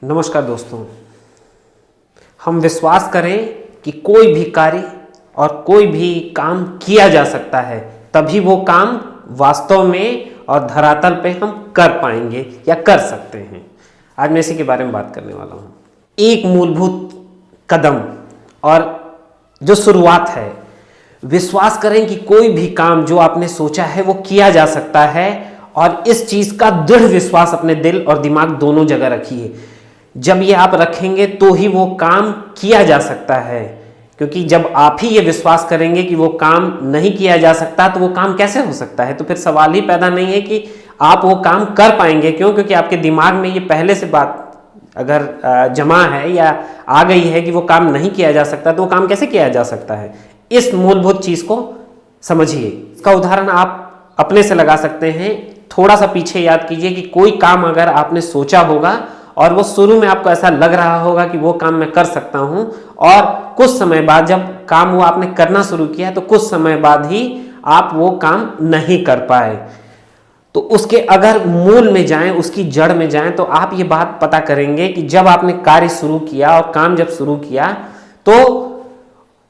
नमस्कार दोस्तों, हम विश्वास करें कि कोई भी कार्य और कोई भी काम किया जा सकता है, तभी वो काम वास्तव में और धरातल पे हम कर पाएंगे या कर सकते हैं। आज मैं इसी के बारे में बात करने वाला हूँ। एक मूलभूत कदम और जो शुरुआत है, विश्वास करें कि कोई भी काम जो आपने सोचा है वो किया जा सकता है, और इस चीज़ का दृढ़ विश्वास अपने दिल और दिमाग दोनों जगह रखिए। जब ये आप रखेंगे तो ही वो काम किया जा सकता है, क्योंकि जब आप ही ये विश्वास करेंगे कि वो काम नहीं किया जा सकता तो वो काम कैसे हो सकता है। तो फिर सवाल ही पैदा नहीं है कि आप वो काम कर पाएंगे। क्यों? क्योंकि आपके दिमाग में ये पहले से बात अगर जमा है या आ गई है कि वो काम नहीं किया जा सकता, तो वो काम कैसे किया जा सकता है। इस मूलभूत चीज़ को समझिए। इसका उदाहरण आप अपने से लगा सकते हैं। थोड़ा सा पीछे याद कीजिए कि कोई काम अगर आपने सोचा होगा और वो शुरू में आपको ऐसा लग रहा होगा कि वो काम मैं कर सकता हूं, और कुछ समय बाद जब काम वो आपने करना शुरू किया तो कुछ समय बाद ही आप वो काम नहीं कर पाए, तो उसके अगर मूल में जाएं, उसकी जड़ में जाएं, तो आप ये बात पता करेंगे कि जब आपने कार्य शुरू किया और काम जब शुरू किया तो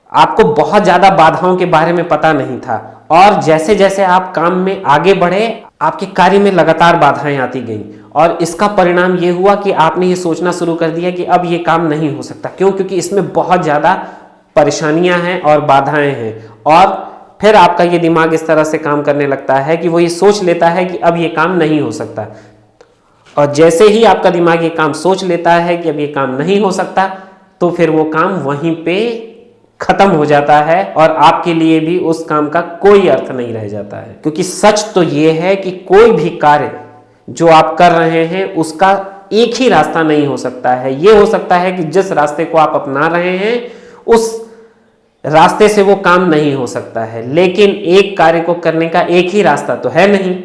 आपको बहुत ज़्यादा बाधाओं के बारे में पता नहीं था, और जैसे जैसे आप काम में आगे बढ़े आपके कार्य में लगातार बाधाएं आती गई, और इसका परिणाम ये हुआ कि आपने ये सोचना शुरू कर दिया कि अब ये काम नहीं हो सकता। क्यों? क्योंकि इसमें बहुत ज़्यादा परेशानियां हैं और बाधाएं हैं। और फिर आपका ये दिमाग इस तरह से काम करने लगता है कि वो ये सोच लेता है कि अब ये काम नहीं हो सकता, और जैसे ही आपका दिमाग ये काम सोच लेता है कि अब ये काम नहीं हो सकता, तो फिर वो काम वहीं पे खत्म हो जाता है और आपके लिए भी उस काम का कोई अर्थ नहीं रह जाता है। क्योंकि सच तो ये है कि कोई भी कार्य जो आप कर रहे हैं उसका एक ही रास्ता नहीं हो सकता है। ये हो सकता है कि जिस रास्ते को आप अपना रहे हैं उस रास्ते से वो काम नहीं हो सकता है, लेकिन एक कार्य को करने का एक ही रास्ता तो है नहीं।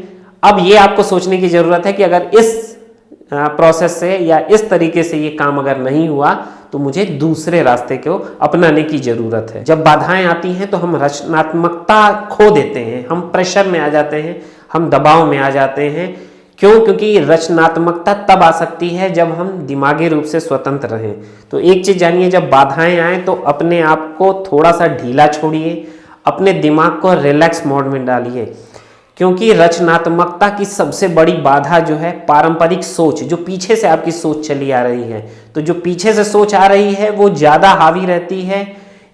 अब ये आपको सोचने की जरूरत है कि अगर इस प्रोसेस से या इस तरीके से ये काम अगर नहीं हुआ तो मुझे दूसरे रास्ते को अपनाने की जरूरत है। जब बाधाएं आती हैं तो हम रचनात्मकता खो देते हैं, हम प्रेशर में आ जाते हैं, हम दबाव में आ जाते हैं। क्यों? क्योंकि रचनात्मकता तब आ सकती है जब हम दिमागी रूप से स्वतंत्र रहें। तो एक चीज जानिए, जब बाधाएं आए तो अपने आप को थोड़ा सा ढीला छोड़िए, अपने दिमाग को रिलैक्स मोड में डालिए, क्योंकि रचनात्मकता की सबसे बड़ी बाधा जो है पारंपरिक सोच, जो पीछे से आपकी सोच चली आ रही है। तो जो पीछे से सोच आ रही है वो ज़्यादा हावी रहती है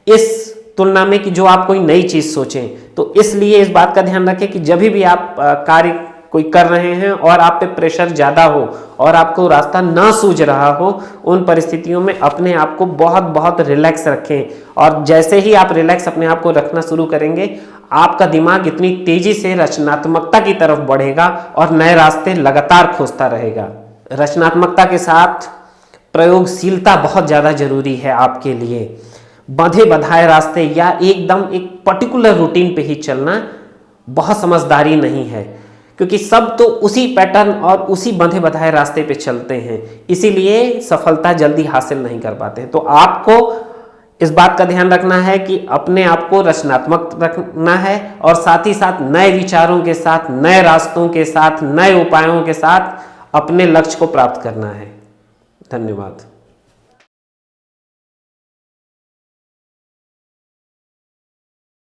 इस तुलना में कि जो आप कोई नई चीज़ सोचें। तो इसलिए इस बात का ध्यान रखें कि जब भी आप कार्य कोई कर रहे हैं और आप पे प्रेशर ज़्यादा हो और आपको रास्ता ना सूझ रहा हो, उन परिस्थितियों में अपने आप को बहुत बहुत रिलैक्स रखें। और जैसे ही आप रिलैक्स अपने आप को रखना शुरू करेंगे, आपका दिमाग इतनी तेजी से रचनात्मकता की तरफ बढ़ेगा और नए रास्ते लगातार खोजता रहेगा। रचनात्मकता के साथ प्रयोगशीलता बहुत ज़्यादा जरूरी है आपके लिए। बंधे बंधाए रास्ते या एकदम एक पर्टिकुलर रूटीन पे ही चलना बहुत समझदारी नहीं है, क्योंकि सब तो उसी पैटर्न और उसी बंधे बंधाए रास्ते पे चलते हैं, इसीलिए सफलता जल्दी हासिल नहीं कर पाते हैं। तो आपको इस बात का ध्यान रखना है कि अपने आप को रचनात्मक रखना है, और साथ ही साथ नए विचारों के साथ, नए रास्तों के साथ, नए उपायों के साथ अपने लक्ष्य को प्राप्त करना है। धन्यवाद।